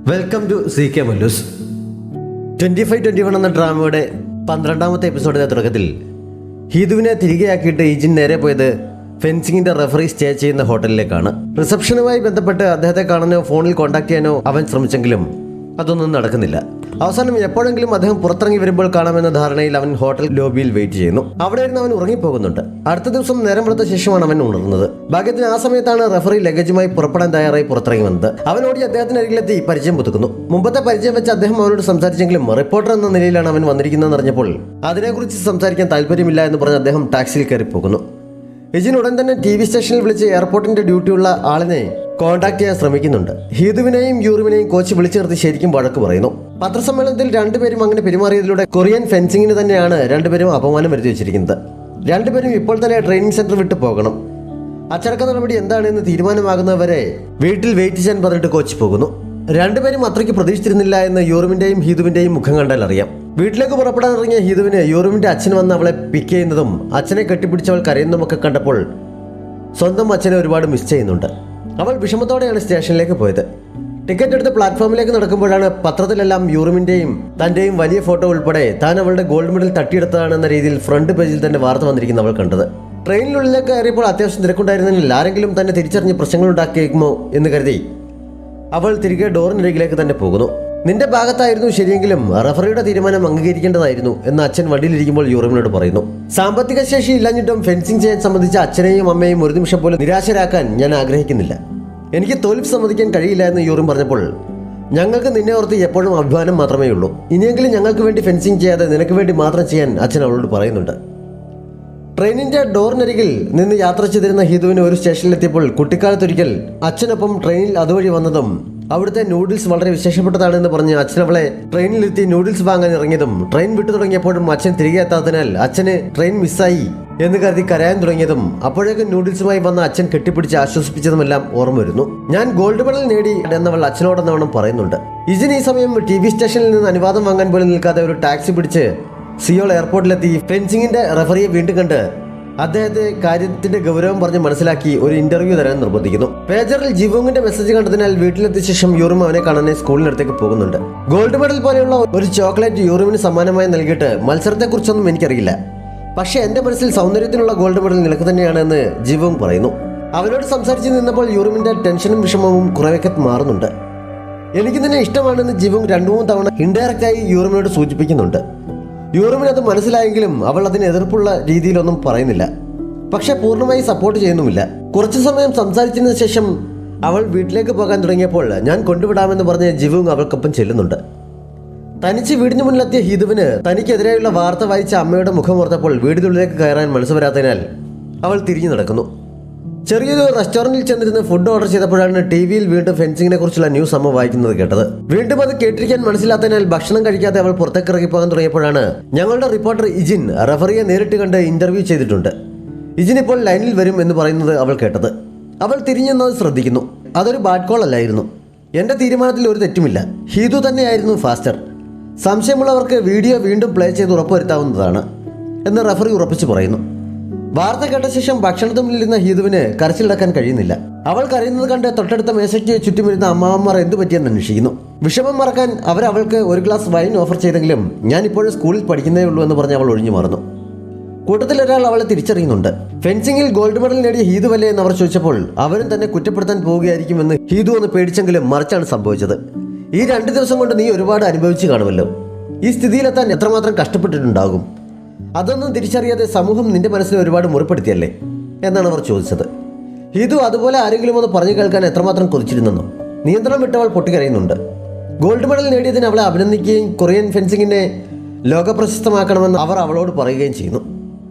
Welcome to CK Mallus. 25-21 എന്ന ഡ്രാമയുടെ 12ാമത്തെ എപ്പിസോഡിന്റെ തുടക്കത്തിൽ ഹീതുവിനെ തിരികെയാക്കിയിട്ട് ഈജിൻ നേരെ പോയത് ഫെൻസിങ്ങിന്റെ റെഫറി സ്റ്റേ ചെയ്യുന്ന ഹോട്ടലിലേക്കാണ്. റിസപ്ഷനുമായി ബന്ധപ്പെട്ട് അദ്ദേഹത്തെ കാണാനോ ഫോണിൽ കോൺടാക്ട് ചെയ്യാനോ അവൻ ശ്രമിച്ചെങ്കിലും അതൊന്നും നടക്കുന്നില്ല. അവസാനം എപ്പോഴെങ്കിലും അദ്ദേഹം പുറത്തിറങ്ങി വരുമ്പോൾ കാണാമെന്ന ധാരണയിൽ അവൻ ഹോട്ടൽ ലോബിയിൽ വെയിറ്റ് ചെയ്യുന്നു. അവിടെ ഇരുന്ന് അവൻ ഉറങ്ങിപ്പോകുന്നുണ്ട്. അടുത്ത ദിവസം നേരം വെളുത്ത ശേഷമാണ് അവൻ ഉണർന്നത്. ഭാഗ്യത്തിന് ആ സമയത്താണ് റെഫറി ലഗേജുമായി പുറപ്പെടാൻ തയ്യാറായി പുറത്തിറങ്ങി വന്നത്. അവൻ ഓടി അദ്ദേഹത്തിന് അരികിലെത്തി പരിചയം പുതുക്കുന്നു. മുമ്പത്തെ പരിചയം വെച്ച് അദ്ദേഹം അവനോട് സംസാരിച്ചെങ്കിലും റിപ്പോർട്ടർ എന്ന നിലയിലാണ് അവൻ വന്നിരിക്കുന്നതെന്ന് അറിഞ്ഞപ്പോൾ അതിനെക്കുറിച്ച് സംസാരിക്കാൻ താല്പര്യമില്ല എന്ന് പറഞ്ഞ് അദ്ദേഹം ടാക്സിയിൽ കയറി പോകുന്നു. ഇജിൻ ഉടൻ തന്നെ TV സ്റ്റേഷനിൽ വിളിച്ച് എയർപോർട്ടിന്റെ ഡ്യൂട്ടിയുള്ള ആളിനെ കോൺടാക്ട് ചെയ്യാൻ ശ്രമിക്കുന്നുണ്ട്. ഹീതുവിനെയും യൂറിമിനെയും കോച്ച് വിളിച്ചു നിർത്തി ശരിക്കും വഴക്ക് പറയുന്നു. പത്രസമ്മേളനത്തിൽ രണ്ടുപേരും അങ്ങനെ പെരുമാറിയതിലൂടെ കൊറിയൻ ഫെൻസിങ്ങിന് തന്നെയാണ് രണ്ടുപേരും അപമാനം വരുത്തി വെച്ചിരിക്കുന്നത്. രണ്ടുപേരും ഇപ്പോൾ തന്നെ ട്രെയിനിങ് സെന്റർ വിട്ടു പോകണം. അച്ചടക്ക നടപടി എന്താണെന്ന് തീരുമാനമാകുന്നവരെ വീട്ടിൽ വെയിറ്റ് ചെയ്യാൻ പറഞ്ഞിട്ട് കോച്ച് പോകുന്നു. രണ്ടുപേരും അത്രയ്ക്ക് പ്രതീക്ഷിച്ചിരുന്നില്ല എന്ന് യൂറിമിന്റെയും ഹീതുവിന്റെയും മുഖം കണ്ടാൽ അറിയാം. വീട്ടിലേക്ക് പുറപ്പെടാൻ ഇറങ്ങിയ ഹീതുവിന് യൂറിമിന്റെ അച്ഛൻ വന്ന് അവളെ പിക്ക് ചെയ്യുന്നതും അച്ഛനെ കെട്ടിപ്പിടിച്ചവൾ കരയുന്നതുമൊക്കെ കണ്ടപ്പോൾ സ്വന്തം അച്ഛനെ ഒരുപാട് മിസ് ചെയ്യുന്നുണ്ട്. അവൾ വിഷമത്തോടെയാണ് സ്റ്റേഷനിലേക്ക് പോയത്. ടിക്കറ്റ് എടുത്ത് പ്ലാറ്റ്ഫോമിലേക്ക് നടക്കുമ്പോഴാണ് പത്രത്തിലെല്ലാം യൂറിമിന്റെയും തന്റെയും വലിയ ഫോട്ടോ ഉൾപ്പെടെ താൻ അവളുടെ ഗോൾഡ് മെഡൽ തട്ടിയെടുത്തതാണെന്ന രീതിയിൽ ഫ്രണ്ട് പേജിൽ തന്നെ വാർത്ത വന്നിരിക്കുന്ന അവൾ കണ്ടത്. ട്രെയിനിനുള്ളിലേക്ക് കയറിയപ്പോൾ അത്യാവശ്യം തിരക്കുണ്ടായിരുന്നതിൽ ആരെങ്കിലും തന്നെ തിരിച്ചറിഞ്ഞ് പ്രശ്നങ്ങൾ ഉണ്ടാക്കിയേക്കുമോ എന്ന് കരുതി അവൾ തിരികെ ഡോറിനരികിലേക്ക് തന്നെ പോകുന്നു. നിന്റെ ഭാഗത്തായിരുന്നു ശരിയെങ്കിലും റഫറിയുടെ തീരുമാനം അംഗീകരിക്കേണ്ടതായിരുന്നു എന്ന് അച്ഛൻ വണ്ടിയിലിരിക്കുമ്പോൾ യൂറിമിനോട് പറയുന്നു. സാമ്പത്തിക ശേഷി ഇല്ലാഞ്ഞിട്ടും ഫെൻസിങ് ചെയ്യാൻ സംബന്ധിച്ച അച്ഛനെയും അമ്മയും ഒരു നിമിഷം പോലും നിരാശരാക്കാൻ ഞാൻ ആഗ്രഹിക്കുന്നില്ല. എനിക്ക് തോൽവി സമ്മതിക്കാൻ കഴിയില്ല എന്ന് യൂറിം പറഞ്ഞപ്പോൾ ഞങ്ങൾക്ക് നിന്നെ ഓർത്ത് എപ്പോഴും അഭിമാനം മാത്രമേ ഉള്ളൂ. ഇനിയെങ്കിലും ഞങ്ങൾക്ക് വേണ്ടി ഫെൻസിങ് ചെയ്യാതെ നിനക്ക് വേണ്ടി മാത്രം ചെയ്യാൻ അച്ഛൻ അവളോട് പറയുന്നുണ്ട്. ട്രെയിനിന്റെ ഡോറിനരികിൽ നിന്ന് യാത്ര ചെയ്തിരുന്ന ഹീതുവിന് ഒരു സ്റ്റേഷനിലെത്തിയപ്പോൾ കുട്ടിക്കാലത്തൊരിക്കൽ അച്ഛനൊപ്പം ട്രെയിനിൽ അതുവഴി വന്നതും അവിടുത്തെ നൂഡിൽസ് വളരെ വിശേഷപ്പെട്ടതാണെന്ന് പറഞ്ഞ് അച്ഛൻ അവളെ ട്രെയിനിലെത്തി നൂഡിൽസ് വാങ്ങാൻ ഇറങ്ങിയതും ട്രെയിൻ വിട്ടു തുടങ്ങിയപ്പോഴും അച്ഛൻ തിരികെ എത്താത്തതിനാൽ അച്ഛന് ട്രെയിൻ മിസ്സായി എന്ന് കരുതി കരയാൻ തുടങ്ങിയതും അപ്പോഴേക്കും നൂഡിൽസുമായി വന്ന അച്ഛൻ കെട്ടിപ്പിടിച്ച് ആശ്വസിപ്പിച്ചതുമെല്ലാം ഓർമ്മ വരുന്നു. ഞാൻ ഗോൾഡ് മെഡൽ നേടി എന്നവൾ അച്ഛനോടെന്നവണ്ണം പറയുന്നുണ്ട്. ഇജിൻ ഈ സമയം TV സ്റ്റേഷനിൽ നിന്ന് അനുവാദം വാങ്ങാൻ പോലും നിൽക്കാതെ ഒരു ടാക്സി പിടിച്ച് സിയോൾ എയർപോർട്ടിലെത്തി ഫെൻസിങ്ങിന്റെ റെഫറിയെ വീണ്ടും കണ്ട് അദ്ദേഹത്തെ കാര്യത്തിന്റെ ഗൗരവം പറഞ്ഞ് മനസ്സിലാക്കി ഒരു ഇന്റർവ്യൂ തരാൻ നിർബന്ധിക്കുന്നു. പേജറിൽ ജിവോങ്ങിന്റെ മെസ്സേജ് കണ്ടതിനാൽ വീട്ടിലെത്തിയ ശേഷം യൂറിം അവനെ കാണാൻ സ്കൂളിനടുത്തേക്ക് പോകുന്നുണ്ട്. ഗോൾഡ് മെഡൽ പോലെയുള്ള ഒരു ചോക്ലേറ്റ് യൂറിമിന് സമ്മാനമായി നൽകിയിട്ട് മത്സരത്തെക്കുറിച്ചൊന്നും എനിക്കറിയില്ല, പക്ഷേ എന്റെ മനസ്സിൽ സൗന്ദര്യത്തിനുള്ള ഗോൾഡ് മെഡൽ നിനക്ക് തന്നെയാണെന്ന് ജിവോങ് പറയുന്നു. അവനോട് സംസാരിച്ച് നിന്നപ്പോൾ യൂറിമിന്റെ ടെൻഷനും വിഷമവും കുറേയൊക്കെ മാറുന്നുണ്ട്. എനിക്ക് നിന്നെ ഇഷ്ടമാണെന്ന് ജിവോങ് 2-3 തവണ ഇൻഡയറക്റ്റായി യൂറിമിനോട് സൂചിപ്പിക്കുന്നുണ്ട്. യൂറിമിന് അത് മനസ്സിലായെങ്കിലും അവൾ അതിന് എതിർപ്പുള്ള രീതിയിലൊന്നും പറയുന്നില്ല, പക്ഷെ പൂർണ്ണമായി സപ്പോർട്ട് ചെയ്യുന്നുമില്ല. കുറച്ചു സമയം സംസാരിച്ചതിന് ശേഷം അവൾ വീട്ടിലേക്ക് പോകാൻ തുടങ്ങിയപ്പോൾ ഞാൻ കൊണ്ടുവിടാമെന്ന് പറഞ്ഞ് ജിവോങ് അവൾക്കൊപ്പം ചെല്ലുന്നുണ്ട്. തനിച്ച് വീടിന് മുന്നിലെത്തിയ ഹീതുവിന് തനിക്കെതിരെയുള്ള വാർത്ത വായിച്ച അമ്മയുടെ മുഖം ഓർത്തപ്പോൾ വീടിനുള്ളിലേക്ക് കയറാൻ മനസ്സ് വരാത്തതിനാൽ അവൾ തിരിഞ്ഞു നടക്കുന്നു. ചെറിയൊരു റെസ്റ്റോറന്റിൽ ചെന്നിരുന്ന് ഫുഡ് ഓർഡർ ചെയ്തപ്പോഴാണ് TVയിൽ വീണ്ടും ഫെൻസിങ്ങിനെ കുറിച്ചുള്ള ന്യൂസ് അമ്മ വായിക്കുന്നത് കേട്ടത്. വീണ്ടും അത് കേട്ടിരിക്കാൻ മനസ്സിലാത്തതിനാൽ ഭക്ഷണം കഴിക്കാതെ അവൾ പുറത്തേക്ക് ഇറങ്ങിപ്പോകാൻ തുടങ്ങിയപ്പോഴാണ് ഞങ്ങളുടെ റിപ്പോർട്ടർ ഇജിൻ റഫറിയെ നേരിട്ട് കണ്ട് ഇന്റർവ്യൂ ചെയ്തിട്ടുണ്ട്. ഇജിൻ ഇപ്പോൾ ലൈനിൽ വരും എന്ന് പറയുന്നത് അവൾ കേട്ടത്. അവൾ തിരിഞ്ഞെന്നത് ശ്രദ്ധിക്കുന്നു. അതൊരു ബാഡ് കോൾ അല്ലായിരുന്നു. എന്റെ തീരുമാനത്തിൽ ഒരു തെറ്റുമില്ല. ഹീതു തന്നെയായിരുന്നു ഫാസ്റ്റർ. സംശയമുള്ളവർക്ക് വീഡിയോ വീണ്ടും പ്ലേ ചെയ്ത് ഉറപ്പുവരുത്താവുന്നതാണ് എന്ന് റഫറി ഉറപ്പിച്ചു പറയുന്നു. വാർത്ത കേട്ട ശേഷം ഭക്ഷണത്തിലിരുന്ന ഹീതുവിന് കരച്ചിലടക്കാൻ കഴിയുന്നില്ല. അവൾ കരയുന്നത് കണ്ട് തൊട്ടടുത്ത മേശയ്ക്ക് ചുറ്റുമിരുന്ന അമ്മാവന്മാർ എന്തു പറ്റിയെന്ന് അന്വേഷിക്കുന്നു. വിഷമം മറക്കാൻ അവൾക്ക് ഒരു ഗ്ലാസ് വൈൻ ഓഫർ ചെയ്തെങ്കിലും ഞാൻ ഇപ്പോഴും സ്കൂളിൽ പഠിക്കുന്നേ ഉള്ളൂ എന്ന് പറഞ്ഞ് അവൾ ഒഴിഞ്ഞു മാറുന്നു. കൂട്ടത്തിലൊരാൾ അവളെ തിരിച്ചറിയുന്നുണ്ട്. ഫെൻസിങ്ങിൽ ഗോൾഡ് മെഡൽ നേടിയ ഹീതുവല്ലേ എന്ന് അവർ ചോദിച്ചപ്പോൾ അവരും തന്നെ കുറ്റപ്പെടുത്താൻ പോവുകയായിരിക്കുമെന്ന് ഹീതു ഒന്ന് പേടിച്ചെങ്കിലും മറിച്ചാണ് സംഭവിച്ചത്. ഈ 2 ദിവസം കൊണ്ട് നീ ഒരുപാട് അനുഭവിച്ചു കാണുമല്ലോ. ഈ സ്ഥിതിയിലെത്താൻ എത്രമാത്രം കഷ്ടപ്പെട്ടിട്ടുണ്ടാകും. അതൊന്നും തിരിച്ചറിയാതെ സമൂഹം നിന്റെ മനസ്സിനെ ഒരുപാട് മുറിപ്പെടുത്തിയല്ലേ എന്നാണ് അവർ ചോദിച്ചത്. ഹീതു അതുപോലെ ആരെങ്കിലും ഒന്ന് പറഞ്ഞു കേൾക്കാൻ എത്രമാത്രം കൊതിച്ചിരുന്നെന്നോ. നിയന്ത്രണം വിട്ടവൾ പൊട്ടിക്കരയുന്നുണ്ട്. ഗോൾഡ് മെഡൽ നേടിയതിന് അവളെ അഭിനന്ദിക്കുകയും കൊറിയൻ ഫെൻസിങ്ങിനെ ലോകപ്രശസ്തമാക്കണമെന്ന് അവർ അവളോട് പറയുകയും ചെയ്യുന്നു.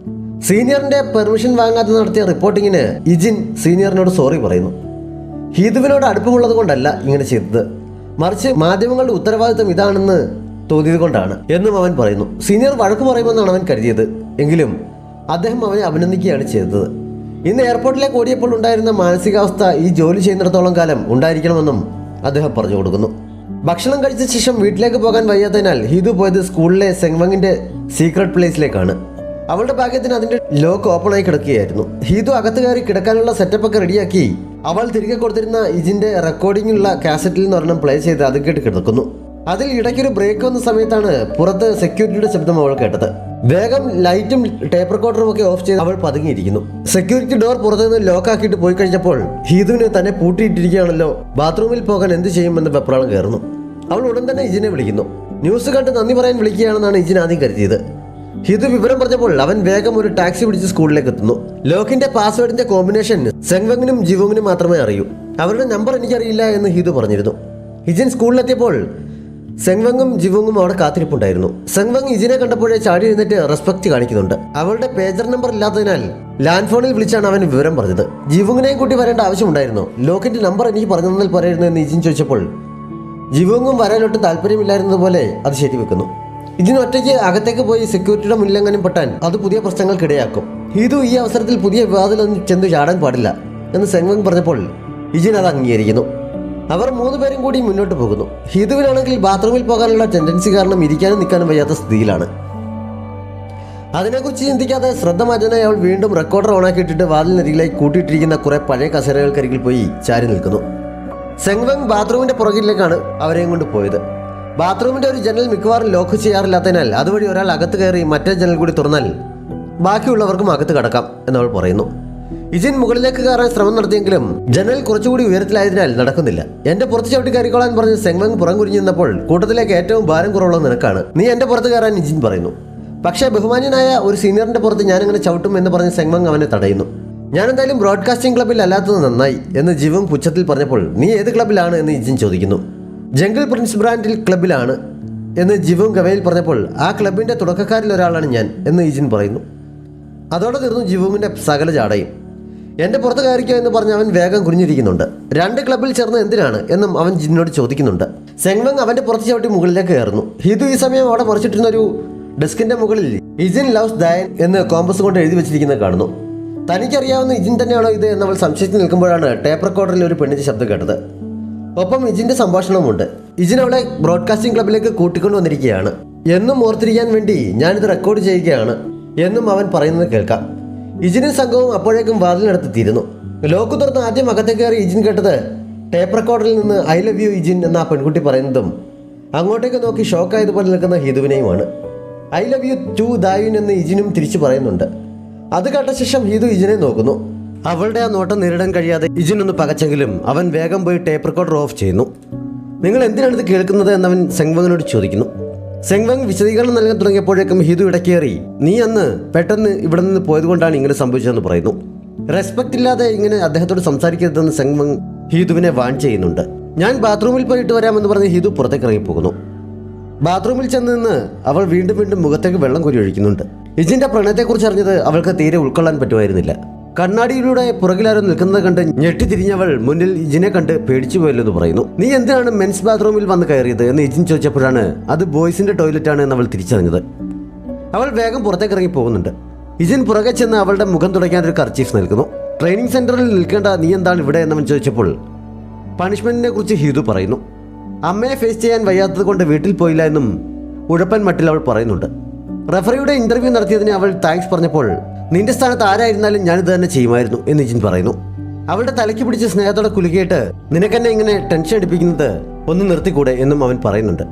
സീനിയറിന്റെ പെർമിഷൻ വാങ്ങാതെ നടത്തിയ റിപ്പോർട്ടിങ്ങിന് ഇജിൻ സീനിയറിനോട് സോറി പറയുന്നു. ഹീതുവിനോട് അടുപ്പമുള്ളത് കൊണ്ടല്ല ഇങ്ങനെ ചെയ്തത്, മറിച്ച് മാധ്യമങ്ങളുടെ ഉത്തരവാദിത്തം ഇതാണെന്ന് തോന്നിയത് കൊണ്ടാണ് എന്നും അവൻ പറയുന്നു. സീനിയർ വഴക്ക് പറയുമെന്നാണ് അവൻ കരുതിയത്, എങ്കിലും അദ്ദേഹം അവനെ അഭിനന്ദിക്കുകയാണ് ചെയ്തത്. ഇന്ന് എയർപോർട്ടിലേക്ക് ഓടിയപ്പോൾ ഉണ്ടായിരുന്ന മാനസികാവസ്ഥ ഈ ജോലി ചെയ്യുന്നിടത്തോളം കാലം ഉണ്ടായിരിക്കണമെന്നും അദ്ദേഹം പറഞ്ഞു കൊടുക്കുന്നു. ഭക്ഷണം കഴിച്ച ശേഷം വീട്ടിലേക്ക് പോകാൻ വയ്യാത്തതിനാൽ ഹീതു പോയത് സ്കൂളിലെ സെങ്വങ്ങിന്റെ സീക്രട്ട് പ്ലേസിലേക്കാണ്. അവളുടെ ഭാഗ്യത്തിന് അതിന്റെ ലോക്ക് ഓപ്പണായി കിടക്കുകയായിരുന്നു. ഹീതു അകത്ത് കയറി കിടക്കാനുള്ള സെറ്റപ്പൊക്കെ റെഡിയാക്കി അവൾ തിരികെ കൊടുത്തിരുന്ന ഇജിന്റെ റെക്കോർഡിംഗുള്ള കാസറ്റിൽ നിന്ന് ഒരെണ്ണം പ്ലേ ചെയ്ത് അത് കേട്ട് കിടക്കുന്നു. അതിൽ ഇടയ്ക്കൊരു ബ്രേക്ക് വന്ന സമയത്താണ് പുറത്ത് സെക്യൂരിറ്റിയുടെ ശബ്ദം അവൾ കേട്ടത്. വേഗം ലൈറ്റും ടേപ്പ് റെക്കോർഡറും ഒക്കെ ഓഫ് ചെയ്ത് അവൾ പതുങ്ങിയിരിക്കുന്നു. സെക്യൂരിറ്റി ഡോർ പുറത്തുനിന്ന് ലോക്കാക്കിയിട്ട് പോയി കഴിഞ്ഞപ്പോൾ ഹീതുവിന് തന്നെ പൂട്ടിയിട്ടിരിക്കുകയാണല്ലോ, ബാത്റൂമിൽ പോകാൻ എന്ത് ചെയ്യുമെന്ന് വെപ്രാളം കയറുന്നു. അവൾ ഉടൻ തന്നെ ഇജിനെ വിളിക്കുന്നു. ന്യൂസ് കണ്ട് നന്ദി പറയാൻ വിളിക്കുകയാണെന്നാണ് ഇജിൻ ആദ്യം കരുതിയത്. ഹിതു വിവരം പറഞ്ഞപ്പോൾ അവൻ വേഗം ഒരു ടാക്സി പിടിച്ച് സ്കൂളിലേക്ക് എത്തുന്നു. ലോക്കിന്റെ പാസ്വേഡിന്റെ കോമ്പിനേഷൻ സെങ്വങ്ങിനും ജിവോങ്ങിനും മാത്രമേ അറിയൂ. അവരുടെ നമ്പർ എനിക്കറിയില്ല എന്ന് ഹിതു പറഞ്ഞിരുന്നു. ഇജിൻ സ്കൂളിലെത്തിയപ്പോൾ സെങ്വങ്ങും ജിവോങ്ങും അവിടെ കാത്തിരിപ്പുണ്ടായിരുന്നു. സെങ്വങ് ഇജിനെ കണ്ടപ്പോഴേ ചാടി എഴുന്നേറ്റ് റെസ്പെക്ട് കാണിക്കുന്നുണ്ട്. അവളുടെ പേജർ നമ്പർ ഇല്ലാത്തതിനാൽ ലാൻഡ് ഫോണിൽ വിളിച്ചാണ് അവൻ വിവരം പറഞ്ഞത്. ജിവോങ്ങിനെയും കൂട്ടി വരേണ്ട ആവശ്യമുണ്ടായിരുന്നു. ലോക്കിന്റെ നമ്പർ എനിക്ക് പറഞ്ഞു തന്നാൽ പറയായിരുന്നു എന്ന് ഇജിൻ ചോദിച്ചപ്പോൾ ജിവോങ്ങും വരാനൊട്ടും താല്പര്യമില്ലായിരുന്നതുപോലെ അത് ശരിവെക്കുന്നു. ഇതിന് ഒറ്റയ്ക്ക് അകത്തേക്ക് പോയി സെക്യൂരിറ്റിയുടെ മുന്നിലെങ്ങാനും പെട്ടാൻ അത് പുതിയ പ്രശ്നങ്ങൾക്കിടയാക്കും. ഹിതു ഈ അവസരത്തിൽ പുതിയ വിവാദത്തിലൊന്നും ചെന്ന് ചാടാൻ പാടില്ല എന്ന് സെങ്വങ് പറഞ്ഞപ്പോൾ ഇജിൻ അത് അംഗീകരിക്കുന്നു. അവർ 3 പേരും കൂടി മുന്നോട്ട് പോകുന്നു. ഹിതുവിനാണെങ്കിൽ ബാത്റൂമിൽ പോകാനുള്ള ടെൻഡൻസി കാരണം ഇരിക്കാനും നിൽക്കാനും വയ്യാത്ത സ്ഥിതിയിലാണ്. അതിനെക്കുറിച്ച് ചിന്തിക്കാതെ ശ്രദ്ധ മാറ്റാനായി അവൾ വീണ്ടും റെക്കോർഡർ ഓണാക്കിയിട്ടിട്ട് വാതിലിനരികിലേക്ക് കൂട്ടിയിട്ടിരിക്കുന്ന കുറെ പഴയ കസേരകൾക്കരികിൽ പോയി ചാരി നിൽക്കുന്നു. സെങ്വങ് ബാത്റൂമിന്റെ പുറകിലേക്കാണ് അവരെയും കൊണ്ട് പോയത്. ബാത്റൂമിന്റെ ഒരു ജനൽ മിക്കവാറും ലോക്ക് ചെയ്യാറില്ലാത്തതിനാൽ അതുവഴി ഒരാൾ അകത്ത് കയറി മറ്റേ ജനൽ കൂടി തുറന്നാൽ ബാക്കിയുള്ളവർക്കും അകത്ത് കടക്കാം എന്നവൾ പറയുന്നു. ഇജിൻ മുകളിലേക്ക് കയറാൻ ശ്രമം നടത്തിയെങ്കിലും ജനൽ കുറച്ചുകൂടി ഉയരത്തിലായതിനാൽ നടക്കുന്നില്ല. എന്റെ പുറത്ത് ചവിട്ടി കയറിക്കോളാൻ പറഞ്ഞ് സെങ്വങ് പുറം കുരിഞ്ഞു നിന്നപ്പോൾ കൂട്ടത്തിലേക്ക് ഏറ്റവും ഭാരം കുറവുള്ള നിനക്കാണ്, നീ എന്റെ പുറത്ത് കയറാൻ ഇജിൻ പറയുന്നു. പക്ഷേ ബഹുമാന്യനായ ഒരു സീനിയറിന്റെ പുറത്ത് ഞാനങ്ങനെ ചവിട്ടും എന്ന് പറഞ്ഞ് സെങ്വങ് അവനെ തടയുന്നു. ഞാനെന്തായാലും ബ്രോഡ്കാസ്റ്റിംഗ് ക്ലബ്ബിൽ അല്ലാത്തത് നന്നായി എന്ന് ജിവോങ് പുച്ഛത്തിൽ പറഞ്ഞപ്പോൾ നീ ഏത് ക്ലബ്ബിലാണ് എന്ന് ഇജിൻ ചോദിക്കുന്നു. ജംഗിൾ പ്രിൻസ് ബ്രാൻഡിൽ ക്ലബ്ബിലാണ് എന്ന് ജിവോങ് ഗവയിൽ പറഞ്ഞപ്പോൾ ആ ക്ലബിന്റെ തുടക്കക്കാരിൽ ഒരാളാണ് ഞാൻ എന്ന് ഇജിൻ പറയുന്നു. അതോടെ തീർന്നു ജിവോങ്ങിന്റെ സകല ജാടയും. എന്റെ പുറത്ത് കയറിക്കോ എന്ന് പറഞ്ഞ് അവൻ വേഗം കുനിഞ്ഞിരിക്കുന്നുണ്ട്. 2 ക്ലബ്ബിൽ ചേർന്ന് എന്തിനാണ് എന്നും അവൻ ജിന്നോട് ചോദിക്കുന്നുണ്ട്. സെങ്വങ് അവന്റെ പുറത്ത് ചവിട്ടി മുകളിലേക്ക് കയറുന്നു. ഹിതു ഈ സമയം അവിടെ മറിച്ചിട്ടിരുന്ന ഒരു ഡെസ്കിന്റെ മുകളിൽ ഇജിൻ ലവ്സ് ദയൻ എന്ന് കോമ്പസ് കൊണ്ട് എഴുതി വെച്ചിരിക്കുന്നത് കാണുന്നു. തനിക്കറിയാവുന്ന ഇജിൻ തന്നെയാണോ ഇത് എന്നവൾ സംശയിച്ച് നിൽക്കുമ്പോഴാണ് ടേപ്പ് റെക്കോർഡറിൽ ഒരു പെണ്ണിന്റെ ശബ്ദം കേട്ടത്. ഒപ്പം ഇജിന്റെ സംഭാഷണവുമുണ്ട്. ഇജിൻ അവളെ ബ്രോഡ്കാസ്റ്റിംഗ് ക്ലബ്ബിലേക്ക് കൂട്ടിക്കൊണ്ടു വന്നിരിക്കുകയാണ് എന്നും ഓർത്തിരിക്കാൻ വേണ്ടി ഞാനിത് റെക്കോർഡ് ചെയ്യുകയാണ് എന്നും അവൻ പറയുന്നത് കേൾക്കാം. ഇജിനും സംഘവും അപ്പോഴേക്കും വാതിലിനടുത്തെത്തിയിരുന്നു. ലോക്ക് തുറന്ന് ആദ്യം അകത്തേക്ക് കയറി ഇജിൻ കേട്ടത് ടേപ്പ് റെക്കോർഡറിൽ നിന്ന് ഐ ലവ് യു ഇജിൻ എന്ന ആ പെൺകുട്ടി പറയുന്നതും അങ്ങോട്ടേക്ക് നോക്കി ഷോക്കായതുപോലെ നിൽക്കുന്ന ഹിതുവിനെയുമാണ്. ഐ ലവ് യു ടു ദായുൻ എന്ന് ഇജിനും തിരിച്ചു പറയുന്നുണ്ട്. അത് കേട്ട ശേഷം ഹിതു ഇജിനെ നോക്കുന്നു. അവളുടെ ആ നോട്ടം നേരിടാൻ കഴിയാതെ ഇജിൻ ഒന്ന് പകച്ചെങ്കിലും അവൻ വേഗം പോയി ടേപ്പ് റെക്കോർഡർ ഓഫ് ചെയ്യുന്നു. നിങ്ങൾ എന്തിനാണ് ഇത് കേൾക്കുന്നത് എന്നവൻ സെങ്വങ്ങിനോട് ചോദിക്കുന്നു. സെങ്വങ് വിശദീകരണം നൽകാൻ തുടങ്ങിയപ്പോഴേക്കും ഹിതു ഇടക്കേറി നീ അന്ന് പെട്ടെന്ന് ഇവിടെ നിന്ന് പോയതുകൊണ്ടാണ് ഇങ്ങനെ സംഭവിച്ചതെന്ന് പറയുന്നു. റെസ്പെക്ട് ഇല്ലാതെ ഇങ്ങനെ അദ്ദേഹത്തോട് സംസാരിക്കരുതെന്ന് സെങ്വങ് ഹിതുവിനെ വാൺ ചെയ്യുന്നുണ്ട്. ഞാൻ ബാത്റൂമിൽ പോയിട്ട് വരാമെന്ന് പറഞ്ഞ് ഹിതു പുറത്തേക്ക് ഇറങ്ങിപ്പോകുന്നു. ബാത്റൂമിൽ ചെന്ന് നിന്ന് അവൾ വീണ്ടും വീണ്ടും മുഖത്തേക്ക് വെള്ളം കോരി ഒഴിക്കുന്നുണ്ട്. ഇജിന്റെ പ്രണയത്തെക്കുറിച്ച് അറിഞ്ഞത് അവൾക്ക് തീരെ ഉൾക്കൊള്ളാൻ പറ്റുമായിരുന്നില്ല. കണ്ണാടിയിലൂടെ പുറകിലാരോ നിൽക്കുന്നത് കണ്ട് ഞെട്ടിത്തിരിഞ്ഞവൾ മുന്നിൽ ഇജിനെ കണ്ട് പേടിച്ചു പോയല്ലെന്ന് പറയുന്നു. നീ എന്തിനാണ് മെൻസ് ബാത്റൂമിൽ വന്ന് കയറിയത് എന്ന് ഇജിൻ ചോദിച്ചപ്പോഴാണ് അത് ബോയ്സിന്റെ ടോയ്ലറ്റാണ് എന്ന് അവൾ തിരിച്ചറിഞ്ഞത്. അവൾ വേഗം പുറത്തേക്ക് ഇറങ്ങി പോകുന്നുണ്ട്. ഇജിൻ പുറകെ ചെന്ന് അവളുടെ മുഖം തുടയ്ക്കാൻ ഒരു കർച്ചീഫ് നൽകുന്നു. ട്രെയിനിങ് സെന്ററിൽ നിൽക്കേണ്ട നീ എന്താണ് ഇവിടെ എന്നവൻ ചോദിച്ചപ്പോൾ പണിഷ്മെന്റിനെ കുറിച്ച് ഹിതു പറയുന്നു. അമ്മയെ ഫേസ് ചെയ്യാൻ വയ്യാത്തത് കൊണ്ട് വീട്ടിൽ പോയില്ല എന്നും ഉഴപ്പൻ മട്ടിൽ അവൾ പറയുന്നുണ്ട്. റഫറിയുടെ ഇന്റർവ്യൂ നടത്തിയതിന് അവൾ താങ്ക്സ് പറഞ്ഞപ്പോൾ നിന്റെ സ്ഥാനത്ത് ആരായിരുന്നാലും ഞാനിത് തന്നെ ചെയ്യുമായിരുന്നു എന്ന് ഇജിൻ പറയുന്നു. അവളുടെ തലയ്ക്ക് പിടിച്ച് സ്നേഹത്തോടെ കുലുക്കിയിട്ട് നിനക്കെന്നെ ഇങ്ങനെ ടെൻഷൻ അടിപ്പിക്കുന്നത് ഒന്ന് നിർത്തിക്കൂടെ എന്നും അവൻ പറയുന്നുണ്ട്.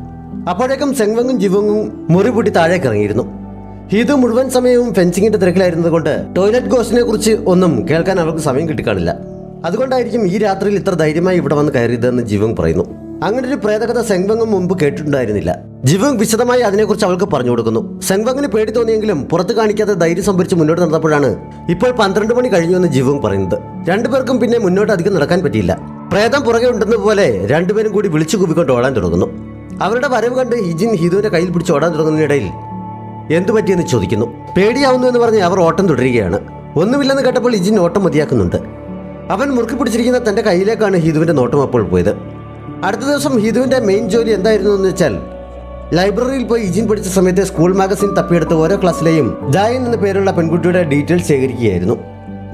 അപ്പോഴേക്കും സെങ്വങ്ങും ജിവോങ്ങും മുറി പൂട്ടി താഴേക്ക് ഇറങ്ങിയിരുന്നു. ഹിതു മുഴുവൻ സമയവും ഫെൻസിങ്ങിന്റെ തിരക്കിലായിരുന്നത് കൊണ്ട് ടോയ്ലറ്റ് ഗോസ്റ്റിനെ കുറിച്ച് ഒന്നും കേൾക്കാൻ അവൾക്ക് സമയം കിട്ടിക്കാണില്ല. അതുകൊണ്ടായിരിക്കും ഈ രാത്രിയിൽ ഇത്ര ധൈര്യമായി ഇവിടെ വന്ന് കയറിയതെന്ന് ജിവോങ് പറയുന്നു. അങ്ങനെ ഒരു പ്രേതകഥ സെങ്വങ്ങും മുമ്പ് കേട്ടിട്ടുണ്ടായിരുന്നില്ല. ജിവോങ് വിശദമായി അതിനെക്കുറിച്ച് അവൾക്ക് പറഞ്ഞു കൊടുക്കുന്നു. സെങ്വങ്ങിന് പേടി തോന്നിയെങ്കിലും പുറത്ത് കാണിക്കാതെ ധൈര്യം സംഭരിച്ച് മുന്നോട്ട് നടന്നപ്പോഴാണ് ഇപ്പോൾ 12 മണി കഴിഞ്ഞുവെന്ന് ജിവോങ് പറയുന്നത്. രണ്ടുപേർക്കും പിന്നെ മുന്നോട്ട് അധികം നടക്കാൻ പറ്റിയില്ല. പ്രേതം പുറകെ ഉണ്ടെന്ന പോലെ രണ്ടുപേരും കൂടി വിളിച്ചു കൂവിക്കൊണ്ട് ഓടാൻ തുടങ്ങുന്നു. അവരുടെ വരവ് കണ്ട് ഇജിൻ ഹിതുവിന്റെ കയ്യിൽ പിടിച്ച് ഓടാൻ തുടങ്ങുന്നതിനിടയിൽ എന്തു പറ്റിയെന്ന് ചോദിക്കുന്നു. പേടിയാവുന്നു എന്ന് പറഞ്ഞ് അവർ ഓട്ടം തുടരുകയാണ്. ഒന്നുമില്ലെന്ന് കേട്ടപ്പോൾ ഇജിൻ ഓട്ടം മതിയാക്കുന്നുണ്ട്. അവൻ മുറുക്കി പിടിച്ചിരിക്കുന്ന തന്റെ കയ്യിലേക്കാണ് ഹിതുവിന്റെ നോട്ടം അപ്പോൾ പോയത്. അടുത്ത ദിവസം ഹിതുവിന്റെ മെയിൻ ജോലി എന്തായിരുന്നു എന്ന് വെച്ചാൽ ലൈബ്രറിയിൽ പോയി ഇജിൻ പഠിച്ച സമയത്ത് സ്കൂൾ മാഗസിൻ തപ്പിയെടുത്ത് ഓരോ ക്ലാസ്സിലെയും ദായൻ എന്ന പേരുള്ള പെൺകുട്ടിയുടെ ഡീറ്റെയിൽസ് ശേഖരിക്കുകയായിരുന്നു.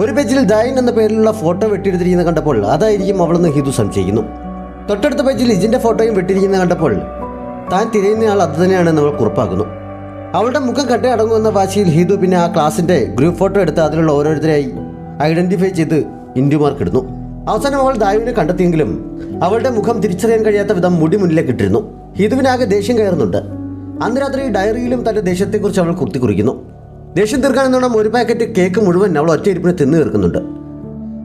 ഒരു പേജിൽ ദായൻ എന്ന പേരിലുള്ള ഫോട്ടോ വെട്ടിയെടുത്തിരിക്കുന്നത് കണ്ടപ്പോൾ അതായിരിക്കും അവളെന്ന് ഹിതു സംശയിക്കുന്നു. തൊട്ടടുത്ത പേജിൽ ഇജിന്റെ ഫോട്ടോയും വെട്ടിയിരിക്കുന്നത് കണ്ടപ്പോൾ താൻ തിരയുന്നയാൾ അത് തന്നെയാണെന്ന് അവൾ ഉറപ്പാക്കുന്നു. അവളുടെ മുഖം കണ്ടേ അടങ്ങുമെന്ന വാശിയിൽ ഹിതു പിന്നെ ആ ക്ലാസിന്റെ ഗ്രൂപ്പ് ഫോട്ടോ എടുത്ത് അതിലുള്ള ഓരോരുത്തരെയായി ഐഡന്റിഫൈ ചെയ്ത് ഇൻഡു മാർക്ക് ഇടുന്നു. അവസാനം അവൾ ദായുവിനെ കണ്ടെത്തിയെങ്കിലും അവളുടെ മുഖം തിരിച്ചറിയാൻ കഴിയാത്ത വിധം മുടി മുന്നിലേക്ക് ഇട്ടിരുന്നു. ഹിതുവിനാകെ ദേഷ്യം കയറുന്നുണ്ട്. അന്ന് രാത്രി ഡയറിയിലും തന്റെ ദേഷ്യത്തെക്കുറിച്ച് അവൾ കുറിക്കുന്നു. ദേഷ്യം തീർക്കാൻ എന്നോണം ഒരു പാക്കറ്റ് കേക്ക് മുഴുവൻ അവൾ ഒറ്റയിരിപ്പിന് തിന്നു തീർക്കുന്നുണ്ട്.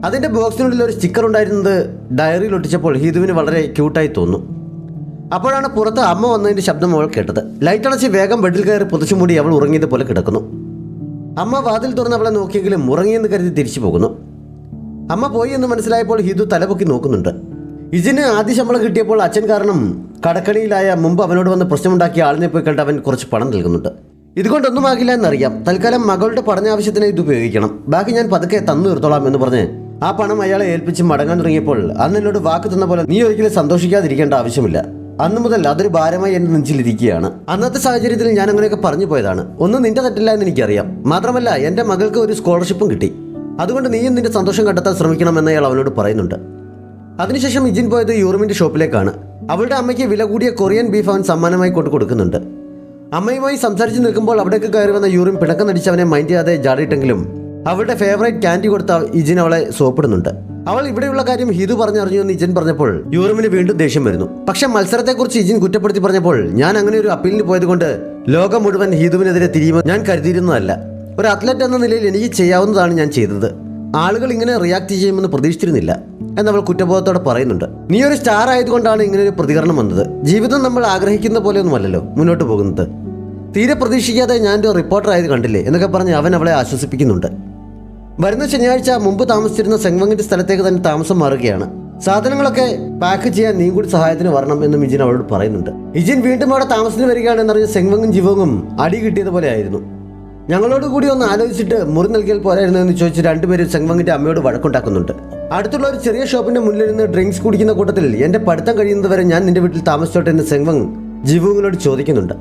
അതിന്റെ ബോക്സിനുള്ളിൽ ഒരു സ്റ്റിക്കർ ഉണ്ടായിരുന്നത് ഡയറിയിൽ ഒട്ടിച്ചപ്പോൾ ഹിതുവിന് വളരെ ക്യൂട്ടായി തോന്നുന്നു. അപ്പോഴാണ് പുറത്ത് അമ്മ വന്നതിന്റെ ശബ്ദം അവൾ കേട്ടത്. ലൈറ്റ് അടച്ച് വേഗം ബെഡിൽ കയറി പുതച്ചുമൂടി അവൾ ഉറങ്ങിയതുപോലെ കിടക്കുന്നു. അമ്മ വാതിൽ തുറന്ന് അവളെ നോക്കിയെങ്കിലും ഉറങ്ങിയെന്ന് കരുതി തിരിച്ചു പോകുന്നു. അമ്മ പോയി എന്ന് മനസ്സിലായപ്പോൾ ഹിതു തലപൊക്കി നോക്കുന്നുണ്ട്. ഇജിന് ആദ്യ ശമ്പളം കിട്ടിയപ്പോൾ അച്ഛൻ കാരണം കടക്കണിയിലായ മുമ്പ് അവനോട് വന്ന് പ്രശ്നമുണ്ടാക്കിയ ആളിനെ പോയി കണ്ട് അവൻ കുറച്ച് പണം നൽകുന്നുണ്ട്. ഇതുകൊണ്ടൊന്നും ആകില്ല എന്നറിയാം. തൽക്കാലം മകളുടെ പഠനാവശ്യത്തിന് ഇത് ഉപയോഗിക്കണം. ബാക്കി ഞാൻ പതുക്കെ തന്നു തീർത്തോളാം എന്ന് പറഞ്ഞ് ആ പണം അയാളെ ഏൽപ്പിച്ച് മടങ്ങാൻ തുടങ്ങിയപ്പോൾ അന്ന് എന്നോട് വാക്ക് തന്ന പോലെ നീ ഒരിക്കലും സന്തോഷിക്കാതിരിക്കേണ്ട ആവശ്യമില്ല. അന്നു മുതൽ അതൊരു ഭാരമായി എൻ്റെ നെഞ്ചിലിരിക്കുകയാണ്. അന്നത്തെ സാഹചര്യത്തിൽ ഞാൻ അങ്ങനെയൊക്കെ പറഞ്ഞു പോയതാണ്. ഒന്നും നിന്റെ തെറ്റില്ല എന്ന് എനിക്കറിയാം. മാത്രമല്ല എൻ്റെ മകൾക്ക് ഒരു സ്കോളർഷിപ്പും കിട്ടി. അതുകൊണ്ട് നീയും നിന്റെ സന്തോഷം കണ്ടെത്താൻ ശ്രമിക്കണമെന്ന് അയാൾ അവനോട് പറയുന്നുണ്ട്. അതിനുശേഷം ഇജിൻ പോയത് യൂറിമിന്റെ ഷോപ്പിലേക്കാണ്. അവളുടെ അമ്മയ്ക്ക് വില കൂടിയ കൊറിയൻ ബീഫ് അവൻ സമ്മാനമായി കൊടുക്കുന്നുണ്ട്. അമ്മയുമായി സംസാരിച്ച് നിൽക്കുമ്പോൾ അവിടേക്ക് കയറി വന്ന യൂറിൻ പിണക്കം നടിച്ച് അവനെ മൈൻഡ് ചെയ്യാതെ ജാടിയിട്ടെങ്കിലും അവളുടെ ഫേവറേറ്റ് ക്യാൻഡി കൊടുത്ത ഇജിൻ അവളെ സോപ്പിടുന്നുണ്ട്. അവൾ ഇവിടെയുള്ള കാര്യം ഹിതു പറഞ്ഞറിഞ്ഞു എന്ന് ഇജിൻ പറഞ്ഞപ്പോൾ യൂറിമിന് വീണ്ടും ദേഷ്യം വരുന്നു. പക്ഷെ മത്സരത്തെക്കുറിച്ച് ഇജിൻ കുറ്റപ്പെടുത്തി പറഞ്ഞപ്പോൾ ഞാൻ അങ്ങനെ ഒരു അപ്പീലിന് പോയതുകൊണ്ട് ലോകം മുഴുവൻ ഹിതുവിനെതിരെ തിരിയുമെന്ന് ഞാൻ കരുതിയിരുന്നതല്ല. ഒരു അത്ലറ്റ് എന്ന നിലയിൽ എനിക്ക് ചെയ്യാവുന്നതാണ് ഞാൻ ചെയ്തത്. ആളുകൾ ഇങ്ങനെ റിയാക്ട് ചെയ്യുമെന്ന് പ്രതീക്ഷിച്ചിരുന്നില്ല എന്നവൾ കുറ്റബോധത്തോടെ പറയുന്നുണ്ട്. നീ ഒരു സ്റ്റാർ ആയതുകൊണ്ടാണ് ഇങ്ങനെ ഒരു പ്രതികരണം വന്നത്. ജീവിതം നമ്മൾ ആഗ്രഹിക്കുന്ന പോലെയൊന്നുമല്ലല്ലോ മുന്നോട്ട് പോകുന്നത്. തീരെ പ്രതീക്ഷിക്കാതെ ഞാൻ ഒരു റിപ്പോർട്ടർ ആയത് കണ്ടില്ലേ എന്നൊക്കെ പറഞ്ഞ് അവൻ അവളെ ആശ്വസിപ്പിക്കുന്നുണ്ട്. വരുന്ന ശനിയാഴ്ച മുമ്പ് താമസിച്ചിരുന്ന സെങ്വങ്ങിന്റെ സ്ഥലത്തേക്ക് തന്നെ താമസം മാറുകയാണ്. സാധനങ്ങളൊക്കെ പാക്ക് ചെയ്യാൻ നീ കൂടി സഹായത്തിന് വരണം എന്നും ഇജിൻ അവളോട് പറയുന്നുണ്ട്. ഇജിൻ വീണ്ടും അവിടെ താമസത്തിന് വരികയാണെന്നറിഞ്ഞ് സെങ്വങ്ങും ജിവോങ്ങും അടി കിട്ടിയതുപോലെ ആയിരുന്നു. ഞങ്ങളോട് കൂടി ഒന്ന് ആലോചിച്ചിട്ട് മുറി നൽകിയാൽ പോരായിരുന്നു എന്ന് ചോദിച്ച് രണ്ടുപേരും സെങ്വങ്ങിന്റെ അമ്മയോട് വഴക്കുണ്ടാക്കുന്നുണ്ട്. അടുത്തുള്ള ഒരു ചെറിയ ഷോപ്പിന്റെ മുന്നിലിരുന്ന് ഡ്രിങ്ക്സ് കുടിക്കുന്ന കൂട്ടത്തിൽ എന്റെ പഠിത്തം കഴിയുന്നതുവരെ ഞാൻ നിന്റെ വീട്ടിൽ താമസിച്ചോട്ടെ എന്ന് സെങ്വങ് ജിവോങ്ങിനോട് ചോദിക്കുന്നുണ്ട്.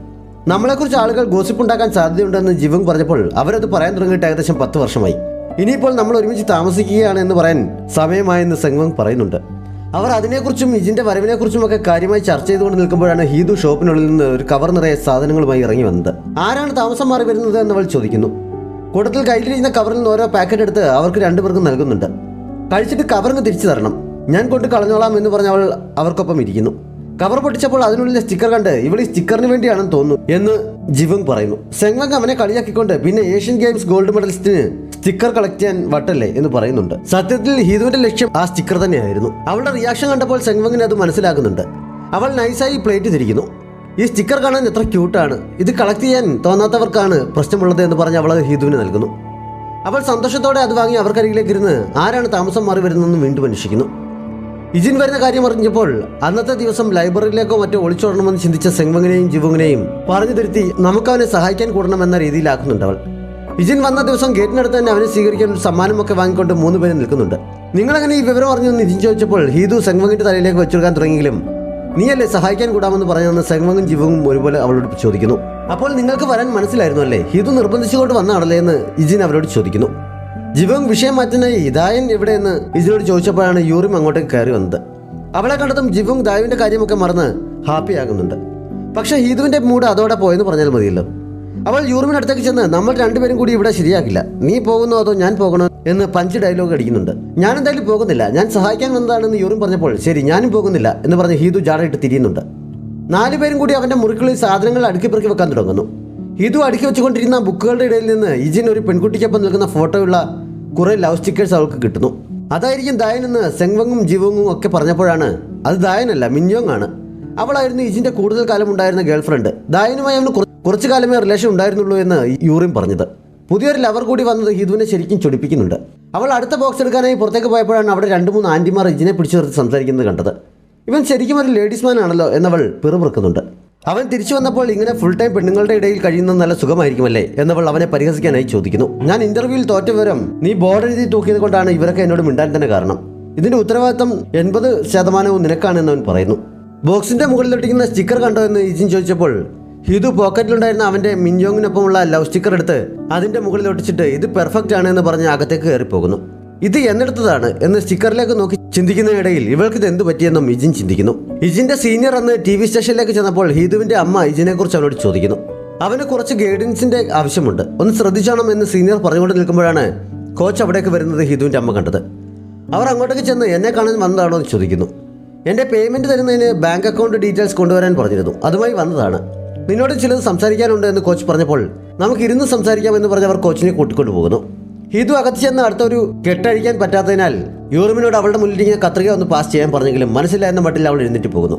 നമ്മളെക്കുറിച്ച് ആളുകൾ ഗോസിപ്പ് ഉണ്ടാക്കാൻ സാധ്യതയുണ്ടെന്ന് ജിവോങ് പറഞ്ഞപ്പോൾ അവരത് പറയാൻ തുടങ്ങിയിട്ട് ഏകദേശം 10 വർഷമായി. ഇനിയിപ്പോൾ നമ്മൾ ഒരുമിച്ച് താമസിക്കുകയാണ് എന്ന് പറയാൻ സമയമായെന്ന് സെങ്വങ് പറയുന്നുണ്ട്. അവർ അതിനെക്കുറിച്ചും ഇജിന്റെ വരവിനെക്കുറിച്ചും ഒക്കെ കാര്യമായി ചർച്ച ചെയ്തുകൊണ്ട് നിൽക്കുമ്പോഴാണ് ഹീതു ഷോപ്പിനുള്ളിൽ നിന്ന് ഒരു കവർ നിറയെ സാധനങ്ങളുമായി ഇറങ്ങി വന്നത്. ആരാണ് താമസം മാറി വരുന്നത് എന്നവൾ ചോദിക്കുന്നു. കൂട്ടത്തിൽ കയ്യിലിരിക്കുന്ന കവറിൽ നിന്ന് ഓരോ പാക്കറ്റ് എടുത്ത് അവർക്ക് രണ്ടുപേർക്കും നൽകുന്നുണ്ട്. കഴിച്ചിട്ട് കവറിന് തിരിച്ചു തരണം, ഞാൻ കൊണ്ട് കളഞ്ഞോളാം എന്ന് പറഞ്ഞ് അവൾ അവർക്കൊപ്പം ഇരിക്കുന്നു. കവർ പൊട്ടിച്ചപ്പോൾ അതിനുള്ളിലെ സ്റ്റിക്കർ കണ്ട് ഇവൾ ഈ സ്റ്റിക്കറിന് വേണ്ടിയാണെന്ന് തോന്നുന്നു എന്ന് ജിവങ് പറയുന്നു. സെങ്വങ് അവനെ കളിയാക്കിക്കൊണ്ട് പിന്നെ ഏഷ്യൻ ഗെയിംസ് ഗോൾഡ് മെഡലിസ്റ്റിന് സ്റ്റിക്കർ കളക്ട് ചെയ്യാൻ വട്ടല്ലേ എന്ന് പറയുന്നുണ്ട്. സത്യത്തിൽ ഹിതുവിന്റെ ലക്ഷ്യം ആ സ്റ്റിക്കർ തന്നെയായിരുന്നു. അവളുടെ റിയാക്ഷൻ കണ്ടപ്പോൾ സെങ്വങ്ങിന് അത് മനസ്സിലാക്കുന്നുണ്ട്. അവൾ നൈസായി പ്ലേറ്റ് തിരിക്കുന്നു. ഈ സ്റ്റിക്കർ കാണാൻ എത്ര ക്യൂട്ടാണ്, ഇത് കളക്ട് ചെയ്യാൻ തോന്നാത്തവർക്കാണ് പ്രശ്നമുള്ളത് എന്ന് പറഞ്ഞ് അവൾ ഹിതുവിന് നൽകുന്നു. അവൾ സന്തോഷത്തോടെ അത് വാങ്ങി അവർക്കരികിലേക്ക് ഇരുന്ന് ആരാണ് താമസം മാറി വരുന്നതെന്ന് വീണ്ടും അന്വേഷിക്കുന്നു. ഇജിൻ വരുന്ന കാര്യം അറിഞ്ഞപ്പോൾ അന്നത്തെ ദിവസം ലൈബ്രറിയിലേക്കോ മറ്റോ ഒളിച്ചോടണമെന്ന് ചിന്തിച്ച സെങ്വങ്ങിനെയും ജിവോങ്ങിനെയും പറഞ്ഞു തിരുത്തി നമുക്ക് അവനെ സഹായിക്കാൻ കൂടണമെന്ന രീതിയിലാക്കുന്നുണ്ട് അവൾ. ഇജിൻ വന്ന ദിവസം ഗേറ്റിനടുത്ത് തന്നെ അവനെ സ്വീകരിക്കാൻ ഒരു സമ്മാനമൊക്കെ വാങ്ങിക്കൊണ്ട് 3 പേര് നിൽക്കുന്നുണ്ട്. നിങ്ങളെങ്ങനെ ഈ വിവരം അറിഞ്ഞു എന്ന് ഇജിൻ ചോദിച്ചപ്പോൾ ഹീതു സെങ്വങ്ങിന്റെ തലയിലേക്ക് വെച്ചെടുക്കാൻ തുടങ്ങിയെങ്കിലും നീയല്ലേ സഹായിക്കാൻ കൂടാമെന്ന് പറഞ്ഞതെന്ന് സെങ്വങ്ങും ജിവോങ്ങും ഒരുപോലെ അവളോട് ചോദിക്കുന്നു. അപ്പോൾ നിങ്ങൾക്ക് വരാൻ മനസ്സിലായിരുന്നു അല്ലേ, ഹീതു നിർബന്ധിച്ചുകൊണ്ട് വന്നതാണല്ലേ എന്ന് ഇജിൻ അവരോട് ചോദിക്കുന്നു. ജിവോങ് വിഷയം മാറ്റുന്നായി ദായൻ എവിടെയെന്ന് ഇജിനോട് ചോദിച്ചപ്പോഴാണ് യൂറിം അങ്ങോട്ടേക്ക് കയറി വന്നത്. അവളെ കണ്ടതും ജിവോങ് ദായുവിന്റെ കാര്യമൊക്കെ മറന്ന് ഹാപ്പിയാകുന്നുണ്ട്. പക്ഷെ ഹീതുവിന്റെ മൂഡ് അതോടെ പോയെന്ന് പറഞ്ഞാൽ മതിയല്ലോ. അവൾ യൂറിമിന് അടുത്തേക്ക് ചെന്ന് നമ്മൾ രണ്ടുപേരും കൂടി ഇവിടെ ശരിയാക്കില്ല, നീ പോകുന്നോ അതോ ഞാൻ പോകണോ എന്ന് പഞ്ച് ഡയലോഗ് അടിക്കുന്നുണ്ട്. ഞാൻ എന്തായാലും പോകുന്നില്ല, ഞാൻ സഹായിക്കാൻ വന്നതാണെന്ന് യൂറിൻ പറഞ്ഞപ്പോൾ ശരി ഞാനും പോകുന്നില്ല എന്ന് പറഞ്ഞ് ഹീതു ജാടയിട്ട് തിരിയുന്നുണ്ട്. 4 പേരും കൂടി അവന്റെ മുറിക്കുള്ളിൽ സാധനങ്ങൾ അടുക്കി പെറുക്കി വെക്കാൻ തുടങ്ങുന്നു. ഹീതു അടുക്കി വെച്ചുകൊണ്ടിരുന്ന ബുക്കുകളുടെ ഇടയിൽ നിന്ന് ഇജിൻ ഒരു പെൺകുട്ടിക്കൊപ്പം നിൽക്കുന്ന ഫോട്ടോയുള്ള കുറെ ലവ് സ്റ്റിക്കേഴ്സ് അവൾക്ക് കിട്ടുന്നു. അതായിരിക്കും ദായൻ എന്ന് സെങ്വങ്ങും ജിവോങ്ങും ഒക്കെ പറഞ്ഞപ്പോഴാണ് അത് ദായനല്ല മിന്യോങ് ആണ്. അവളായിരുന്നു ഇജിന്റെ കൂടുതൽ കാലം ഉണ്ടായിരുന്ന ഗേൾഫ്രണ്ട്. ദായനുമായി അവന് കുറച്ചു കാലമേ റിലേഷൻ ഉണ്ടായിരുന്നുള്ളൂ എന്ന് യൂറിൻ പറഞ്ഞത്. പുതിയൊരു ലവർ കൂടി വന്നത് ഹിതുവിനെ ശരിക്കും ചൊടിപ്പിക്കുന്നുണ്ട്. അവൾ അടുത്ത ബോക്സ് എടുക്കാനായി പുറത്തേക്ക് പോയപ്പോഴാണ് അവിടെ 2-3 ആന്റിമാർ ഇജിനെ പിടിച്ചു നിർത്തി സംസാരിക്കുന്നത് കണ്ടത്. ഇവൻ ശരിക്കും ഒരു ലേഡീസ് മാൻ ആണല്ലോ എന്നവൾ പിറുപിറുക്കുന്നുണ്ട്. അവൻ തിരിച്ചു വന്നപ്പോൾ ഇങ്ങനെ ഫുൾ ടൈം പെണ്ണുങ്ങളുടെ ഇടയിൽ കഴിയുന്നത് നല്ല സുഖമായിരിക്കുമല്ലേ എന്നവൾ അവനെ പരിഹസിക്കാനായി ചോദിക്കുന്നു. ഞാൻ ഇന്റർവ്യൂവിൽ തോറ്റ വിവരം നീ ബോർഡ് എഴുതി തൂക്കിയത് കൊണ്ടാണ് ഇവരൊക്കെ എന്നോട് മിണ്ടാൻ തന്നെ കാരണം. ഇതിന്റെ ഉത്തരവാദിത്തം 80% നിനക്കാണെന്ന് അവൻ പറയുന്നു. ബോക്സിന്റെ മുകളിലൊട്ടിക്കുന്ന സ്റ്റിക്കർ കണ്ടോ എന്ന് ഇജിൻ ചോദിച്ചപ്പോൾ ഹിതു പോക്കറ്റിലുണ്ടായിരുന്ന അവന്റെ മിന്യോങ്ങിനൊപ്പമുള്ള ലവ് സ്റ്റിക്കർ എടുത്ത് അതിന്റെ മുകളിൽ ഒട്ടിച്ചിട്ട് ഇത് പെർഫെക്റ്റ് ആണ് എന്ന് പറഞ്ഞ് അകത്തേക്ക് കയറിപ്പോകുന്നു. ഇത് എന്നെടുത്തതാണ് എന്ന് സ്റ്റിക്കറിലേക്ക് നോക്കി ചിന്തിക്കുന്നതിനിടയിൽ ഇവൾക്ക് ഇത് എന്ത് പറ്റിയെന്നും ഇജിൻ ചിന്തിക്കുന്നു. ഇജിന്റെ സീനിയർ അന്ന് TV സ്റ്റേഷനിലേക്ക് ചെന്നപ്പോൾ ഹിതുവിന്റെ അമ്മ ഇജിനെ കുറിച്ച് അവനോട് ചോദിക്കുന്നു. അവന് കുറച്ച് ഗൈഡൻസിന്റെ ആവശ്യമുണ്ട്, ഒന്ന് ശ്രദ്ധിച്ചോണം എന്ന് സീനിയർ പറഞ്ഞുകൊണ്ട് നിൽക്കുമ്പോഴാണ് കോച്ച് അവിടേക്ക് വരുന്നത് ഹിതുവിന്റെ അമ്മ കണ്ടത്. അവർ അങ്ങോട്ടേക്ക് ചെന്ന് എന്നെ കാണാൻ വന്നതാണോ എന്ന് ചോദിക്കുന്നു. എൻ്റെ പേയ്മെൻറ്റ് തരുന്നതിന് ബാങ്ക് അക്കൗണ്ട് ഡീറ്റെയിൽസ് കൊണ്ടുവരാൻ പറഞ്ഞിരുന്നു, അതുമായി വന്നതാണ്. നിന്നോട് ചിലത് സംസാരിക്കാനുണ്ട് എന്ന് കോച്ച് പറഞ്ഞപ്പോൾ നമുക്ക് ഇരുന്ന് സംസാരിക്കാമെന്ന് പറഞ്ഞ് അവർ കോച്ചിനെ കൂട്ടിക്കൊണ്ടു പോകുന്നു. ഹിതു അകത്ത് ചെന്ന് അടുത്തൊരു കെട്ടഴിക്കാൻ പറ്റാത്തതിനാൽ യൂറിമിനോട് അവളുടെ മുന്നിലിരിക്കുന്ന കത്രിക ഒന്ന് പാസ് ചെയ്യാൻ പറഞ്ഞെങ്കിലും മനസ്സില്ല എന്ന മട്ടിൽ അവൾ എഴുന്നേറ്റ് പോകുന്നു.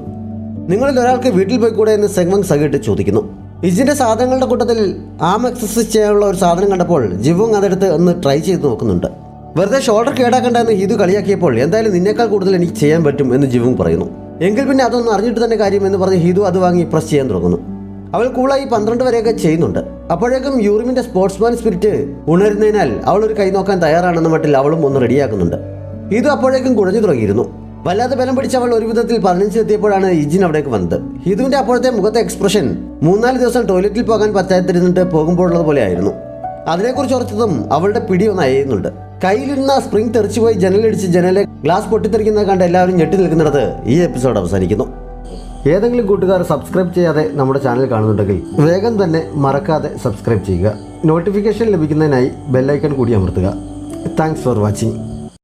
നിങ്ങളിൽ ഒരാൾക്ക് വീട്ടിൽ പോയിക്കൂടെ എന്ന് സെങ്മങ് സഹിട്ട് ചോദിക്കുന്നു. ഇജിൻ്റെ സാധനങ്ങളുടെ കൂട്ടത്തിൽ ആം എക്സസൈസ് ചെയ്യാനുള്ള ഒരു സാധനം കണ്ടപ്പോൾ ജിവുങ് അതെടുത്ത് ഒന്ന് ട്രൈ ചെയ്ത് നോക്കുന്നുണ്ട്. വെറുതെ ഷോൾഡർ കേടാക്കണ്ട എന്ന് ഹിതു കളിയാക്കിയപ്പോൾ എന്തായാലും നിന്നേക്കാൾ കൂടുതൽ എനിക്ക് ചെയ്യാൻ പറ്റും എന്ന് ജിവുങ് പറയുന്നു. എങ്കിൽ പിന്നെ അതൊന്നും അറിഞ്ഞിട്ട് തന്നെ കാര്യം എന്ന് പറഞ്ഞ് ഹിതു അത് വാങ്ങി പ്രസ് ചെയ്യാൻ തുടങ്ങുന്നു. അവൾ കൂളായി 12 വരെയൊക്കെ ചെയ്യുന്നുണ്ട്. അപ്പോഴേക്കും യൂറിമിൻ്റെ സ്പോർട്സ്മാൻ സ്പിരിറ്റ് ഉണരുന്നതിനാൽ അവൾ ഒരു കൈ നോക്കാൻ തയ്യാറാണെന്ന മട്ടിൽ അവളും ഒന്ന് റെഡിയാക്കുന്നുണ്ട്. ഹിതു അപ്പോഴേക്കും കുഴഞ്ഞു തുടങ്ങിയിരുന്നു. വല്ലാതെ ബലം പിടിച്ച് അവൾ ഒരു വിധത്തിൽ 15 എത്തിയപ്പോഴാണ് ഇജിൻ അവിടേക്ക് വന്നത്. ഹിതുവിൻ്റെ അപ്പോഴത്തെ മുഖത്തെ എക്സ്പ്രഷൻ 3-4 ദിവസം ടോയ്ലറ്റിൽ പോകാൻ പറ്റാതിരുന്നിട്ട് പോകുമ്പോഴുള്ളത് പോലെ ആയിരുന്നു. അതിനെക്കുറിച്ച് ഓർത്തതും അവളുടെ പിടി ഒന്ന് അയയുന്നുണ്ട്. കയ്യിലിരുന്ന സ്പ്രിംഗ് തെറിച്ചുപോയി ജനലിടിച്ച് ജനലെ ഗ്ലാസ് പൊട്ടിത്തെറിക്കുന്നത് കണ്ട് എല്ലാവരും ഞെട്ടി നിൽക്കുന്നിടത്ത് ഈ എപ്പിസോഡ് അവസാനിക്കുന്നു. ഏതെങ്കിലും കൂട്ടുകാർ സബ്സ്ക്രൈബ് ചെയ്യാതെ നമ്മുടെ ചാനൽ കാണുന്നുണ്ടെങ്കിൽ വേഗം തന്നെ മറക്കാതെ സബ്സ്ക്രൈബ് ചെയ്യുക. നോട്ടിഫിക്കേഷൻ ലഭിക്കുന്നതിനായി ബെല്ലൈക്കൺ കൂടി അമർത്തുക. Thanks for watching.